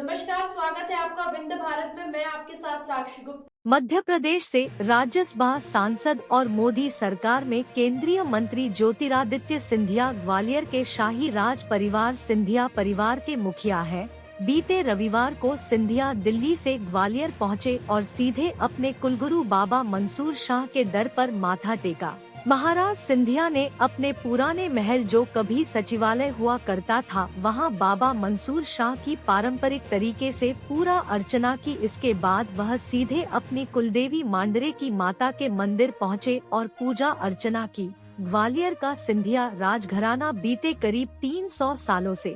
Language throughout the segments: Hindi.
नमस्कार, स्वागत है आपका विंध्य भारत में। मैं आपके साथ साक्षी गुप्ता। मध्य प्रदेश से राज्यसभा सांसद और मोदी सरकार में केंद्रीय मंत्री ज्योतिरादित्य सिंधिया ग्वालियर के शाही राज परिवार सिंधिया परिवार के मुखिया हैं। बीते रविवार को सिंधिया दिल्ली से ग्वालियर पहुंचे और सीधे अपने कुलगुरु बाबा मंसूर शाह के दर पर माथा टेका। महाराज सिंधिया ने अपने पुराने महल, जो कभी सचिवालय हुआ करता था, वहां बाबा मंसूर शाह की पारंपरिक तरीके से पूरा अर्चना की। इसके बाद वह सीधे अपनी कुलदेवी मांडरे की माता के मंदिर पहुंचे और पूजा अर्चना की। ग्वालियर का सिंधिया राजघराना बीते करीब 300 सालों से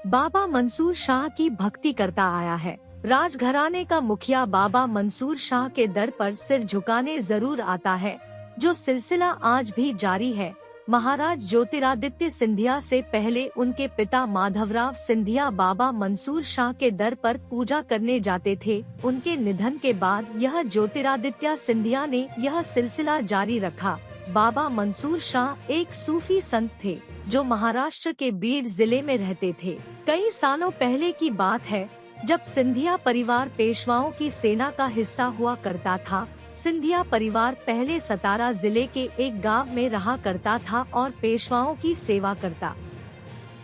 बाबा मंसूर शाह की भक्ति करता आया है। राजघराने का मुखिया बाबा मंसूर शाह के दर पर सिर झुकाने जरूर आता है, जो सिलसिला आज भी जारी है। महाराज ज्योतिरादित्य सिंधिया से पहले उनके पिता माधवराव सिंधिया बाबा मंसूर शाह के दर पर पूजा करने जाते थे। उनके निधन के बाद यह ज्योतिरादित्य सिंधिया ने यह सिलसिला जारी रखा। बाबा मंसूर शाह एक सूफी संत थे, जो महाराष्ट्र के बीड जिले में रहते थे। कई सालों पहले की बात है, जब सिंधिया परिवार पेशवाओं की सेना का हिस्सा हुआ करता था। सिंधिया परिवार पहले सतारा जिले के एक गांव में रहा करता था और पेशवाओं की सेवा करता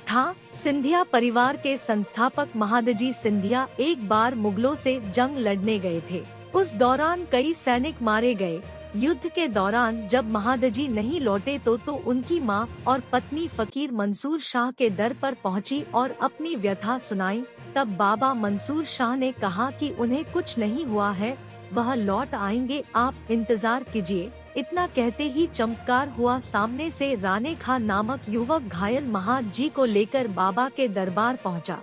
था। सिंधिया परिवार के संस्थापक महादजी सिंधिया एक बार मुगलों से जंग लड़ने गए थे। उस दौरान कई सैनिक मारे गए। युद्ध के दौरान जब महादजी नहीं लौटे तो उनकी मां और पत्नी फकीर मंसूर शाह के दर पर पहुंची और अपनी व्यथा सुनाई। तब बाबा मंसूर शाह ने कहा कि उन्हें कुछ नहीं हुआ है, वह लौट आएंगे, आप इंतजार कीजिए। इतना कहते ही चमत्कार हुआ। सामने से राणे खां नामक युवक घायल महादजी को लेकर बाबा के दरबार पहुंचा।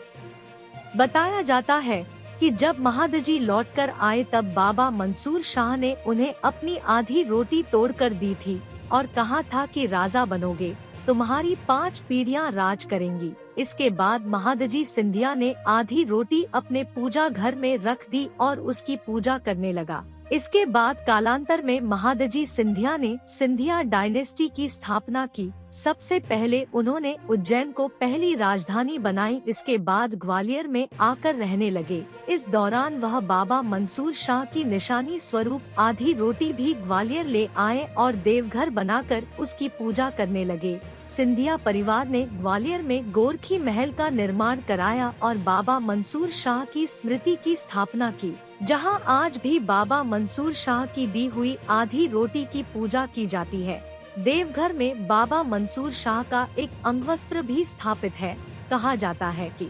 बताया जाता है कि जब महादजी लौटकर आए तब बाबा मंसूर शाह ने उन्हें अपनी आधी रोटी तोड़कर दी थी और कहा था कि राजा बनोगे, तुम्हारी 5 पीढ़ियां राज करेंगी। इसके बाद महादजी सिंधिया ने आधी रोटी अपने पूजा घर में रख दी और उसकी पूजा करने लगा। इसके बाद कालांतर में महादजी सिंधिया ने सिंधिया डायनेस्टी की स्थापना की। सबसे पहले उन्होंने उज्जैन को पहली राजधानी बनाई। इसके बाद ग्वालियर में आकर रहने लगे। इस दौरान वह बाबा मंसूर शाह की निशानी स्वरूप आधी रोटी भी ग्वालियर ले आए और देवघर बनाकर उसकी पूजा करने लगे। सिंधिया परिवार ने ग्वालियर में गोरखी महल का निर्माण कराया और बाबा मंसूर शाह की स्मृति की स्थापना की, जहां आज भी बाबा मंसूर शाह की दी हुई आधी रोटी की पूजा की जाती है। देवघर में बाबा मंसूर शाह का एक अंगवस्त्र भी स्थापित है। कहा जाता है कि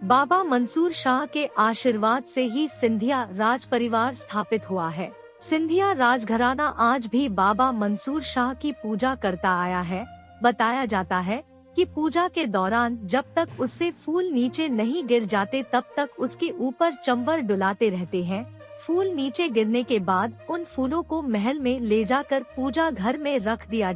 बाबा मंसूर शाह के आशीर्वाद से ही सिंधिया राज परिवार स्थापित हुआ है। सिंधिया राजघराना आज भी बाबा मंसूर शाह की पूजा करता आया है। बताया जाता है कि पूजा के दौरान जब तक उससे फूल नीचे नहीं गिर जाते तब तक उसके ऊपर चंवर डुलाते रहते हैं। फूल नीचे गिरने के बाद उन फूलों को महल में ले जाकर पूजा घर में रख दिया